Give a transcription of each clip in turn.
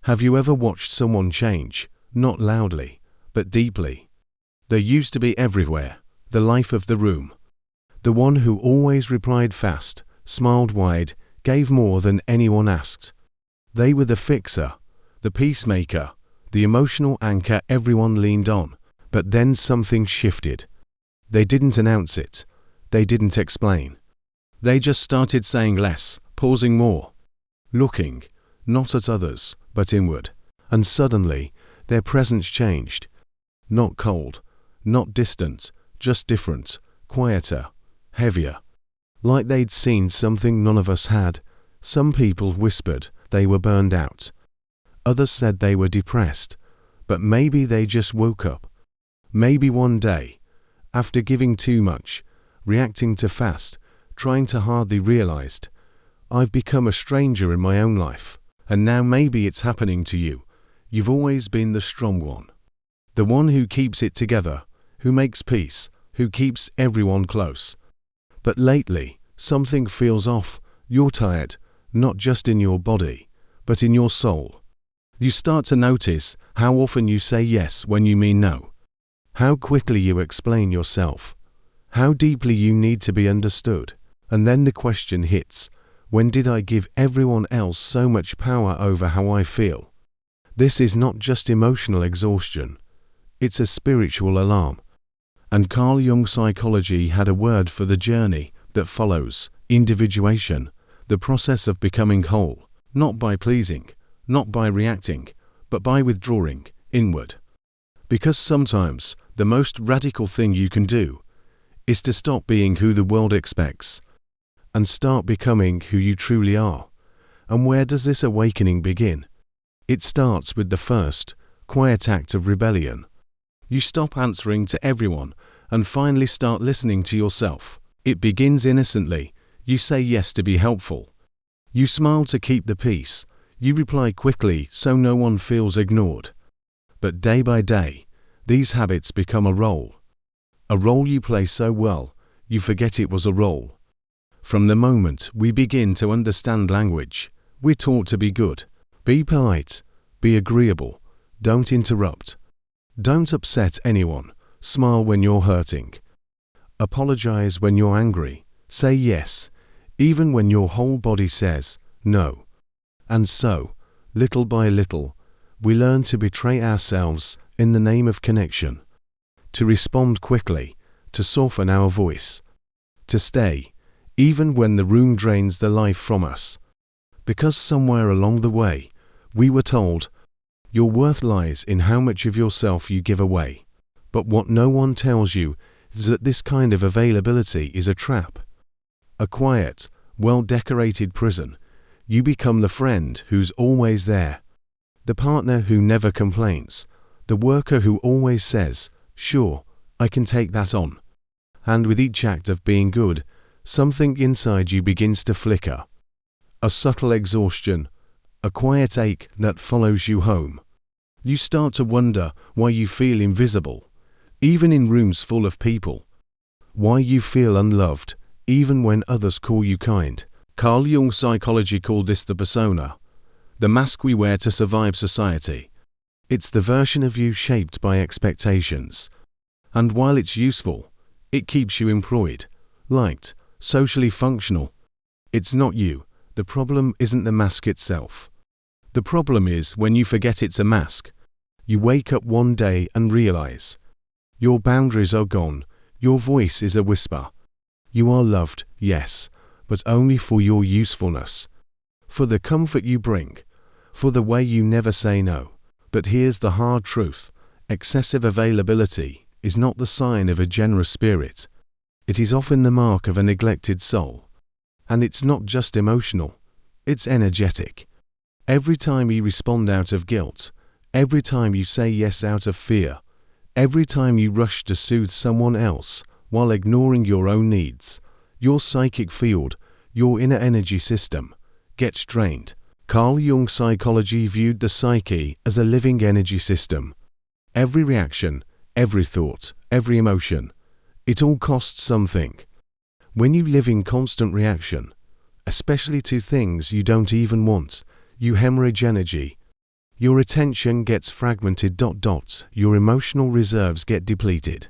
Have you ever watched someone change, not loudly, but deeply? They used to be everywhere, the life of the room. The one who always replied fast, smiled wide, gave more than anyone asked. They were the fixer, the peacemaker, the emotional anchor everyone leaned on. But then something shifted. They didn't announce it. They didn't explain. They just started saying less, pausing more, looking, not at others, but inward. And suddenly, their presence changed. Not cold, not distant, just different, quieter, heavier. Like they'd seen something none of us had. Some people whispered they were burned out. Others said they were depressed. But maybe they just woke up. Maybe one day, after giving too much, reacting too fast, trying to hardly realized, I've become a stranger in my own life. And now maybe it's happening to you. You've always been the strong one. The one who keeps it together, who makes peace, who keeps everyone close. But lately, something feels off. You're tired, not just in your body, but in your soul. You start to notice how often you say yes when you mean no. How quickly you explain yourself. How deeply you need to be understood. And then the question hits, when did I give everyone else so much power over how I feel? This is not just emotional exhaustion. It's a spiritual alarm. And Carl Jung psychology had a word for the journey that follows: individuation, the process of becoming whole, not by pleasing, not by reacting, but by withdrawing inward. Because sometimes the most radical thing you can do is to stop being who the world expects and start becoming who you truly are. And where does this awakening begin? It starts with the first, quiet act of rebellion. You stop answering to everyone and finally start listening to yourself. It begins innocently. You say yes to be helpful. You smile to keep the peace. You reply quickly so no one feels ignored. But day by day, these habits become a role. A role you play so well, you forget it was a role. From the moment we begin to understand language, we're taught to be good, be polite, be agreeable, don't interrupt, don't upset anyone, smile when you're hurting, apologize when you're angry, say yes, even when your whole body says no. And so, little by little, we learn to betray ourselves in the name of connection, to respond quickly, to soften our voice, to stay, even when the room drains the life from us. Because somewhere along the way, we were told, your worth lies in how much of yourself you give away. But what no one tells you is that this kind of availability is a trap. A quiet, well-decorated prison. You become the friend who's always there, the partner who never complains, the worker who always says, sure, I can take that on. And with each act of being good, something inside you begins to flicker. A subtle exhaustion, a quiet ache that follows you home. You start to wonder why you feel invisible, even in rooms full of people. Why you feel unloved, even when others call you kind. Carl Jung psychology called this the persona, the mask we wear to survive society. It's the version of you shaped by expectations. And while it's useful, it keeps you employed, liked, socially functional. It's not you. The problem isn't the mask itself. The problem is when you forget it's a mask. You wake up one day and realize your boundaries are gone, your voice is a whisper. You are loved, yes, but only for your usefulness, for the comfort you bring, for the way you never say no. But here's the hard truth: excessive availability is not the sign of a generous spirit. It is often the mark of a neglected soul. And it's not just emotional, it's energetic. Every time you respond out of guilt, every time you say yes out of fear, every time you rush to soothe someone else while ignoring your own needs, your psychic field, your inner energy system, gets drained. Carl Jung psychology viewed the psyche as a living energy system. Every reaction, every thought, every emotion, it all costs something. When you live in constant reaction, especially to things you don't even want, you hemorrhage energy. Your attention gets fragmented. Your emotional reserves get depleted.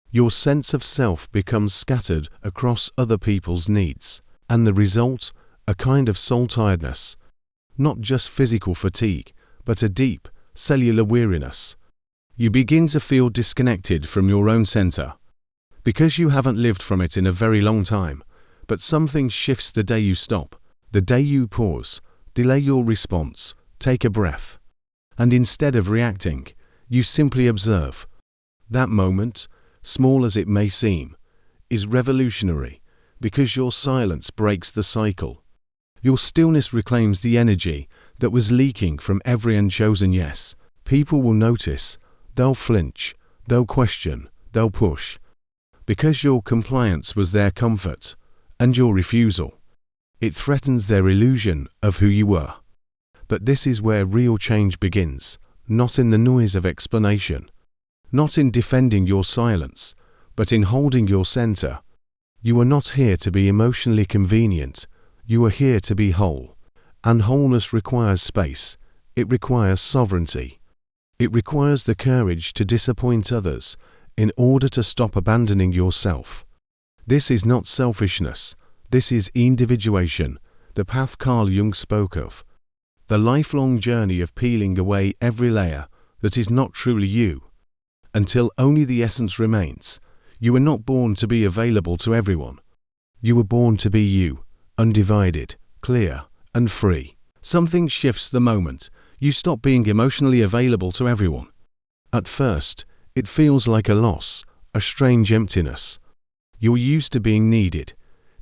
Your sense of self becomes scattered across other people's needs, and the result, a kind of soul tiredness. Not just physical fatigue, but a deep, cellular weariness. You begin to feel disconnected from your own center. Because you haven't lived from it in a very long time, but something shifts the day you stop, the day you pause, delay your response, take a breath. And instead of reacting, you simply observe. That moment, small as it may seem, is revolutionary, because your silence breaks the cycle. Your stillness reclaims the energy that was leaking from every unchosen yes. People will notice, they'll flinch, they'll question, they'll push. Because your compliance was their comfort, and your refusal, it threatens their illusion of who you were. But this is where real change begins, not in the noise of explanation, not in defending your silence, but in holding your center. You are not here to be emotionally convenient, you are here to be whole. And wholeness requires space, it requires sovereignty. It requires the courage to disappoint others in order to stop abandoning yourself. This is not selfishness, this is individuation, the path Carl Jung spoke of. The lifelong journey of peeling away every layer that is not truly you, until only the essence remains. You were not born to be available to everyone. You were born to be you, undivided, clear, and free. Something shifts the moment you stop being emotionally available to everyone. At first, it feels like a loss, a strange emptiness. You're used to being needed,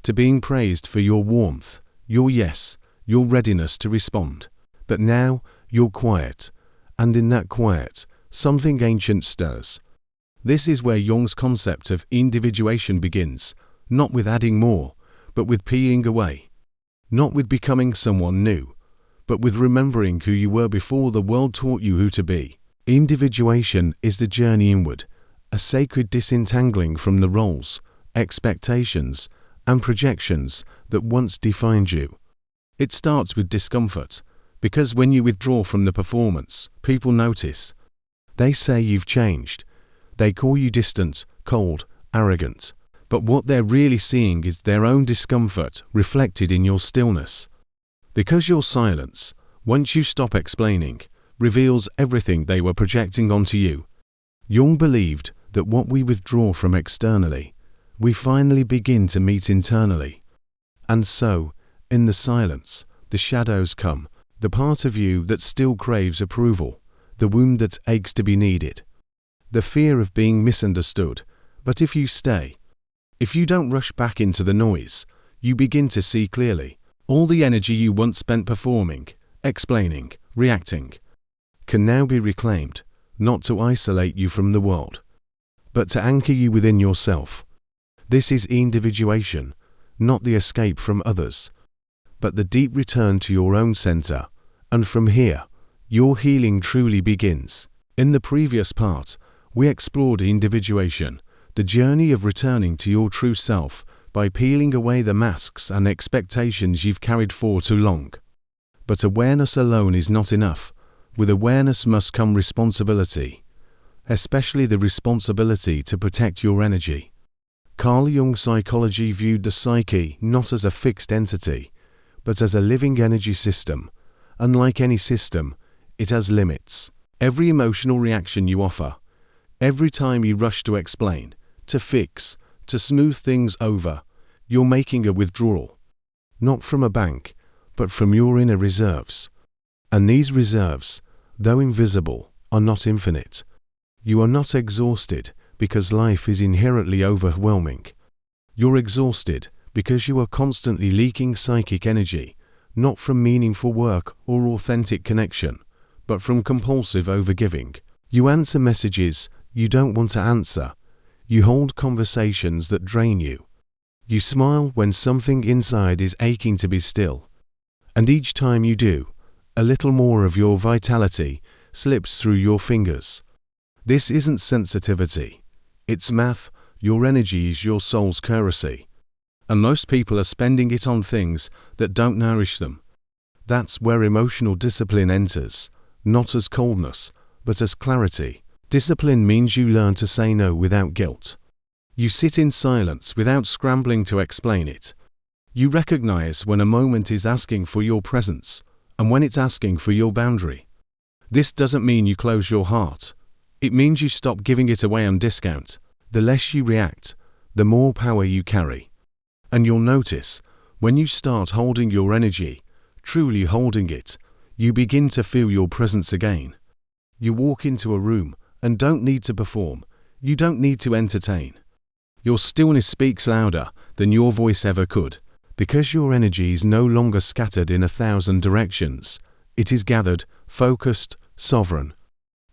to being praised for your warmth, your yes, your readiness to respond. But now, you're quiet, and in that quiet, something ancient stirs. This is where Jung's concept of individuation begins, not with adding more, but with peeling away. Not with becoming someone new, but with remembering who you were before the world taught you who to be. Individuation is the journey inward, a sacred disentangling from the roles, expectations, and projections that once defined you. It starts with discomfort, because when you withdraw from the performance, people notice. They say you've changed. They call you distant, cold, arrogant. But what they're really seeing is their own discomfort reflected in your stillness. Because your silence, once you stop explaining, reveals everything they were projecting onto you. Jung believed that what we withdraw from externally, we finally begin to meet internally. And so, in the silence, the shadows come, the part of you that still craves approval, the wound that aches to be needed, the fear of being misunderstood. But if you stay, if you don't rush back into the noise, you begin to see clearly. All the energy you once spent performing, explaining, reacting, can now be reclaimed, not to isolate you from the world, but to anchor you within yourself. This is individuation, not the escape from others, but the deep return to your own center, and from here, your healing truly begins. In the previous part, we explored individuation, the journey of returning to your true self by peeling away the masks and expectations you've carried for too long. But awareness alone is not enough. With awareness must come responsibility, especially the responsibility to protect your energy. Carl Jung's psychology viewed the psyche not as a fixed entity, but as a living energy system. Unlike any system, it has limits. Every emotional reaction you offer, every time you rush to explain, to fix, to smooth things over, you're making a withdrawal. Not from a bank, but from your inner reserves. And these reserves, though invisible, are not infinite. You are not exhausted because life is inherently overwhelming. You're exhausted because you are constantly leaking psychic energy, not from meaningful work or authentic connection, but from compulsive overgiving. You answer messages you don't want to answer. You hold conversations that drain you. You smile when something inside is aching to be still. And each time you do, a little more of your vitality slips through your fingers. This isn't sensitivity. It's math. Your energy is your soul's currency. And most people are spending it on things that don't nourish them. That's where emotional discipline enters. not as coldness, but as clarity. Discipline means you learn to say no without guilt. You sit in silence without scrambling to explain it. You recognize when a moment is asking for your presence, and when it's asking for your boundary. This doesn't mean you close your heart. It means you stop giving it away on discount. The less you react, the more power you carry. And you'll notice, when you start holding your energy, truly holding it, you begin to feel your presence again. You walk into a room and don't need to perform. You don't need to entertain. Your stillness speaks louder than your voice ever could, because your energy is no longer scattered in 1,000 directions. It is gathered, focused, sovereign.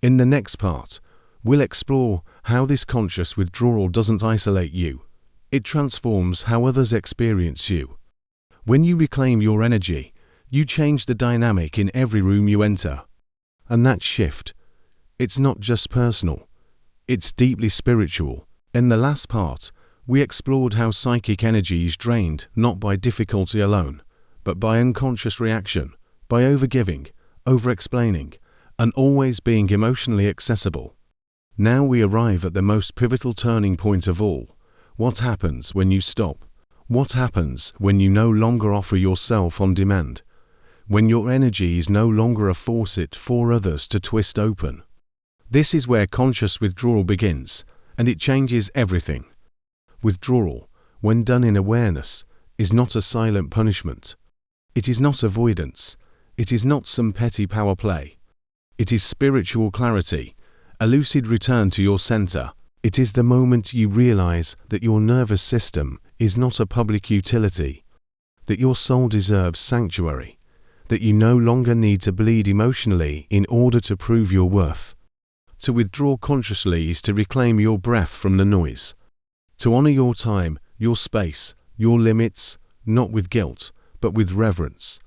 In the next part, we'll explore how this conscious withdrawal doesn't isolate you. It transforms how others experience you. When you reclaim your energy, you change the dynamic in every room you enter. And that shift, it's not just personal, it's deeply spiritual. In the last part, we explored how psychic energy is drained not by difficulty alone, but by unconscious reaction, by overgiving, over-explaining, and always being emotionally accessible. Now we arrive at the most pivotal turning point of all. What happens when you stop? What happens when you no longer offer yourself on demand? When your energy is no longer a faucet for others to twist open? This is where conscious withdrawal begins, and it changes everything. Withdrawal, when done in awareness, is not a silent punishment. It is not avoidance. It is not some petty power play. It is spiritual clarity, a lucid return to your center. It is the moment you realize that your nervous system is not a public utility, that your soul deserves sanctuary, that you no longer need to bleed emotionally in order to prove your worth. To withdraw consciously is to reclaim your breath from the noise, to honor your time, your space, your limits, not with guilt, but with reverence.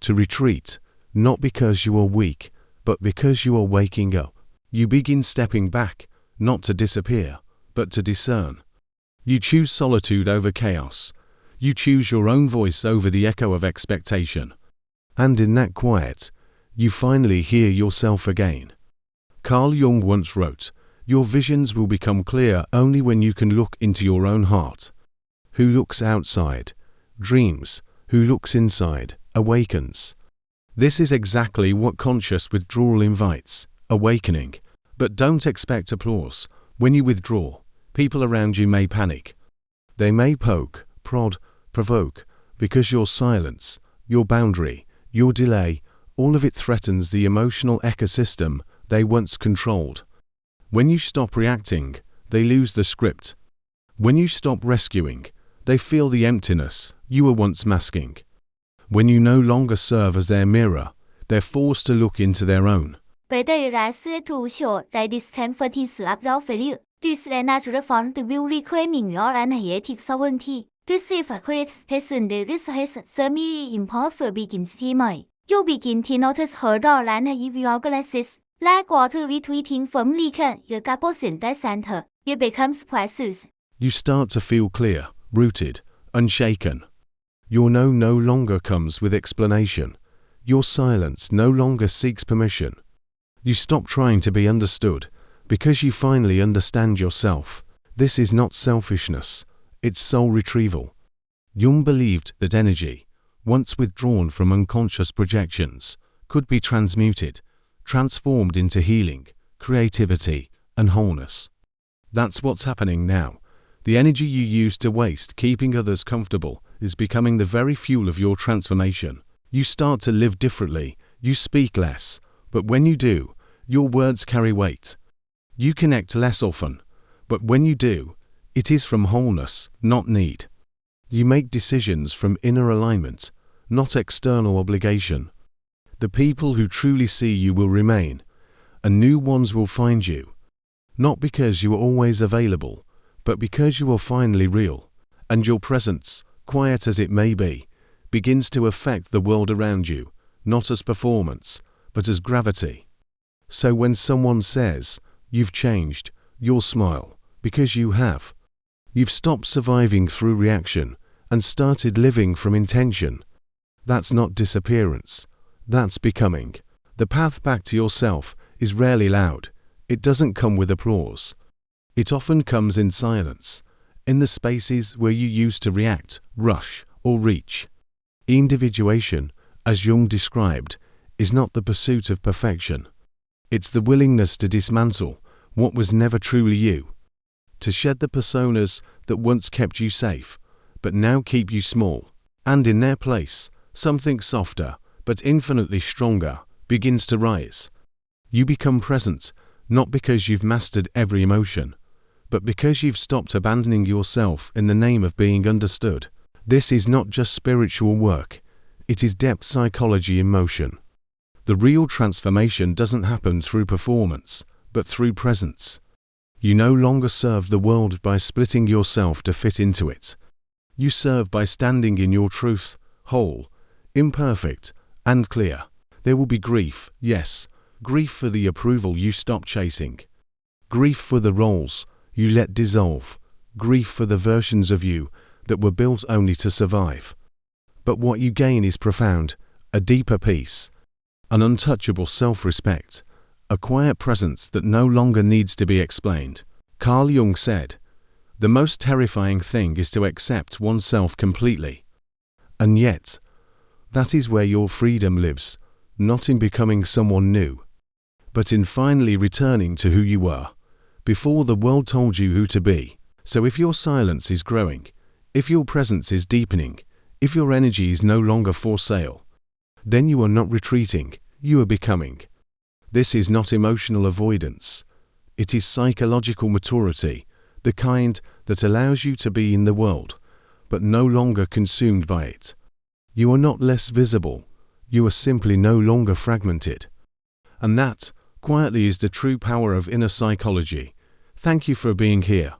To retreat, not because you are weak, but because you are waking up. You begin stepping back, not to disappear, but to discern. You choose solitude over chaos. You choose your own voice over the echo of expectation. And in that quiet, you finally hear yourself again. Carl Jung once wrote, "Your visions will become clear only when you can look into your own heart." Who looks outside, dreams. Who looks inside, awakens. This is exactly what conscious withdrawal invites, awakening. But don't expect applause. When you withdraw, people around you may panic. They may poke, prod, provoke, because your silence, your boundary, your delay, all of it threatens the emotional ecosystem they once controlled. When you stop reacting, they lose the script. When you stop rescuing, they feel the emptiness you were once masking. When you no longer serve as their mirror, they're forced to look into their own. Better to show that discomfort is appropriate. This is a natural form to be reclaiming your energetic sovereignty. This is a great space in the resource semi-impossible begins to You begin to notice her door and your glasses. Like water retreating from leaking your capacity center. You become precious. You start to feel clear, rooted, unshaken. Your no longer comes with explanation. Your silence no longer seeks permission. You stop trying to be understood, because you finally understand yourself. This is not selfishness, it's soul retrieval. Jung believed that energy, once withdrawn from unconscious projections, could be transmuted, transformed into healing, creativity, and wholeness. That's what's happening now. The energy you used to waste keeping others comfortable is becoming the very fuel of your transformation. You start to live differently, you speak less, but when you do, your words carry weight. You connect less often, but when you do, it is from wholeness, not need. You make decisions from inner alignment, not external obligation. The people who truly see you will remain, and new ones will find you, not because you are always available, but because you are finally real, and your presence, quiet as it may be, begins to affect the world around you, not as performance, but as gravity. So when someone says, "You've changed," you'll smile, because you have. You've stopped surviving through reaction and started living from intention. That's not disappearance, that's becoming. The path back to yourself is rarely loud. It doesn't come with applause. It often comes in silence, in the spaces where you used to react, rush, or reach. Individuation, as Jung described, is not the pursuit of perfection. It's the willingness to dismantle what was never truly you, to shed the personas that once kept you safe, but now keep you small, and in their place, something softer, but infinitely stronger, begins to rise. You become present, not because you've mastered every emotion, but because you've stopped abandoning yourself in the name of being understood. This is not just spiritual work, it is depth psychology in motion. The real transformation doesn't happen through performance, but through presence. You no longer serve the world by splitting yourself to fit into it. You serve by standing in your truth, whole, imperfect, and clear. There will be grief, yes, grief for the approval you stopped chasing. Grief for the roles you let dissolve. Grief for the versions of you that were built only to survive. But what you gain is profound, a deeper peace, an untouchable self-respect, a quiet presence that no longer needs to be explained. Carl Jung said, "The most terrifying thing is to accept oneself completely." And yet, that is where your freedom lives, not in becoming someone new, but in finally returning to who you were, before the world told you who to be. So if your silence is growing, if your presence is deepening, if your energy is no longer for sale, then you are not retreating, you are becoming. This is not emotional avoidance. It is psychological maturity, the kind that allows you to be in the world, but no longer consumed by it. You are not less visible, you are simply no longer fragmented. And that, quietly, is the true power of inner psychology. Thank you for being here.